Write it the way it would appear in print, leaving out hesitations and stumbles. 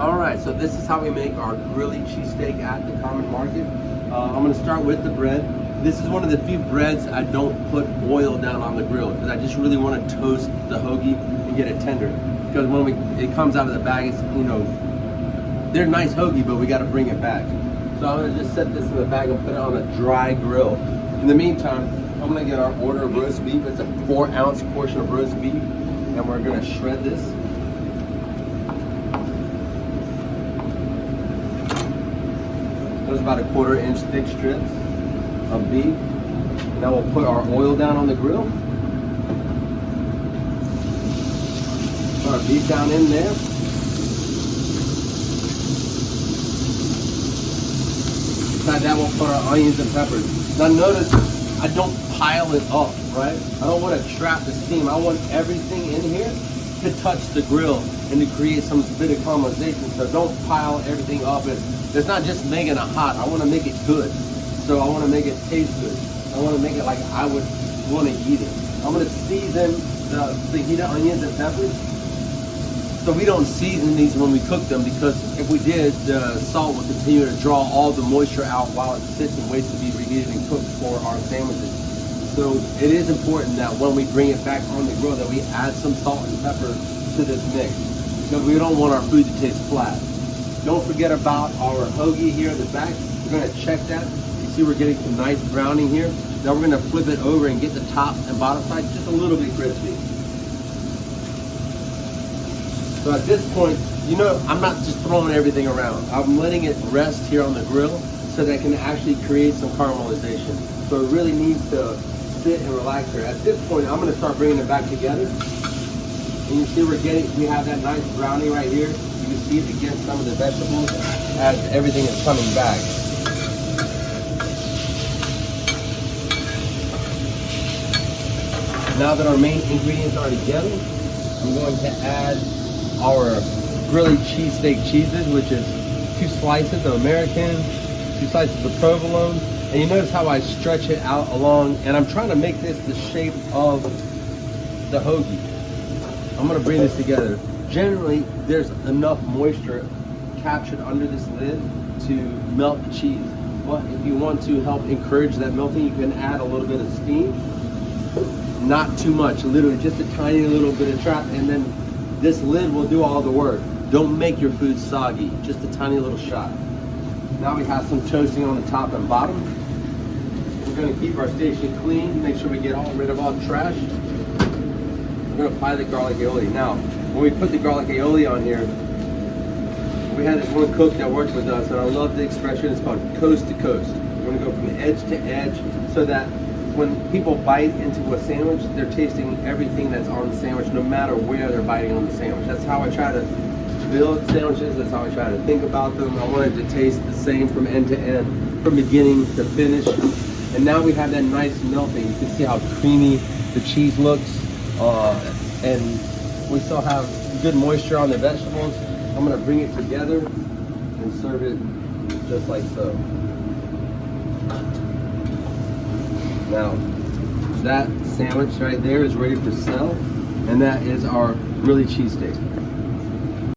All right, so this is how we make our Grille Cheesesteak at the common market. I'm gonna start with the bread. This is one of the few breads I don't put oil down on the grill because I just really want to toast the hoagie and get it tender. Because when it comes out of the bag, it's, you know, they're nice hoagie, but we got to bring it back. So I'm gonna just set this in the bag and put it on a dry grill. In the meantime, I'm gonna get our order of roast beef. It's a 4-ounce portion of roast beef, and we're gonna shred this. There's about a 1/4-inch thick strips of beef. Now we'll put our oil down on the grill. Put our beef down in there. Beside that, we'll put our onions and peppers. Now notice, I don't pile it up, right? I don't want to trap the steam. I want everything in here to touch the grill and to create some bit of caramelization. So don't pile everything up. It's not just making it hot. I want to make it good. So I want to make it taste good. I want to make it like I would want to eat it. I'm going to season the fajita onions and peppers. So we don't season these when we cook them, because if we did, the salt will continue to draw all the moisture out while it sits and waits to be reheated and cooked for our sandwiches. So it is important that when we bring it back on the grill that we add some salt and pepper to this mix, because we don't want our food to taste flat. Don't forget about our hoagie here in the back. We're going to check that. You see we're getting some nice browning here. Now we're going to flip it over and get the top and bottom side just a little bit crispy. So at this point, you know, I'm not just throwing everything around. I'm letting it rest here on the grill so that it can actually create some caramelization. So it really needs to sit and relax here. At this point, I'm going to start bringing it back together. And you see we have that nice browning right here. You can see it against some of the vegetables as everything is coming back. Now that our main ingredients are together, I'm going to add our Grille Cheesesteak cheeses, which is 2 slices of American, 2 slices of provolone. And you notice how I stretch it out along, and I'm trying to make this the shape of the hoagie. I'm gonna bring this together. Generally, there's enough moisture captured under this lid to melt the cheese. But if you want to help encourage that melting, you can add a little bit of steam. Not too much, literally just a tiny little bit of trap, and then this lid will do all the work. Don't make your food soggy, just a tiny little shot. Now we have some toasting on the top and bottom. We're gonna keep our station clean, make sure we get rid of all trash. We're gonna apply the garlic aioli. Now, when we put the garlic aioli on here, we had this one cook that worked with us, and I love the expression. It's called coast to coast. We're gonna go from edge to edge so that when people bite into a sandwich, they're tasting everything that's on the sandwich, no matter where they're biting on the sandwich. That's how I try to build sandwiches. That's how I try to think about them. I want it to taste the same from end to end, from beginning to finish. And now we have that nice melting. You can see how creamy the cheese looks, and we still have good moisture on the vegetables. I'm gonna bring it together and serve it just like so. Now, that sandwich right there is ready for sale, and that is our Grille Cheesesteak.